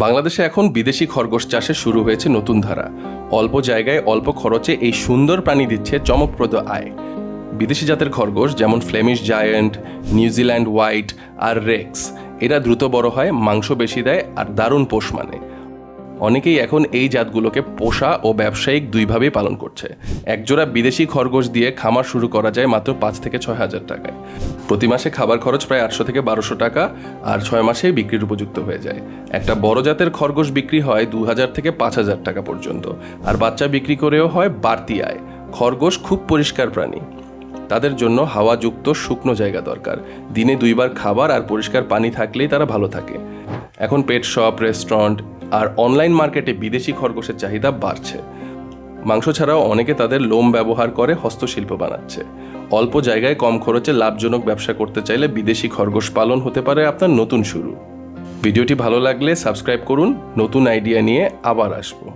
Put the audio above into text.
বাংলাদেশে এখন বিদেশি খরগোশ চাষে শুরু হয়েছে নতুন ধারা। অল্প জায়গায় অল্প খরচে এই সুন্দর প্রাণী দিচ্ছে চমকপ্রদ আয়। বিদেশি জাতের খরগোশ যেমন ফ্লেমিশ জায়ান্ট, নিউজিল্যান্ড হোয়াইট আর রেক্স, এরা দ্রুত বড় হয়, মাংস বেশি দেয় আর দারুণ পোষ মানে। অনেকেই এখন এই জাতগুলোকে পোষা ও ব্যবসায়িক দুইভাবেই পালন করছে। একজোড়া বিদেশি খরগোশ দিয়ে খামার শুরু করা যায় মাত্র 5 থেকে 6 হাজার টাকায়। প্রতি মাসে খাবার খরচ প্রায় 800 থেকে 1200 টাকা, আর 6 মাসেই বিক্রির উপযুক্ত হয়ে যায়। একটা বড় জাতের খরগোশ বিক্রি হয় 2000 থেকে 5000 টাকা পর্যন্ত, আর বাচ্চা বিক্রি করেও হয় বাড়তি আয়। খরগোশ খুব পরিষ্কার প্রাণী, তাদের জন্য হাওয়াযুক্ত শুকনো জায়গা দরকার। দিনে 2 বার খাবার আর পরিষ্কার পানি থাকলেই তারা ভালো থাকে। এখন পেট শপ, রেস্টুরেন্ট আর অনলাইন মার্কেটে বিদেশি খরগোশের চাহিদা বাড়ছে। মাংস ছাড়াও অনেকে তাদের লোম ব্যবহার করে হস্তশিল্প বানাচ্ছে। অল্প জায়গায় কম খরচে লাভজনক ব্যবসা করতে চাইলে বিদেশি খরগোশ পালন হতে পারে আপনার নতুন শুরু। ভিডিওটি ভালো লাগলে সাবস্ক্রাইব করুন। নতুন আইডিয়া নিয়ে আবার আসবো।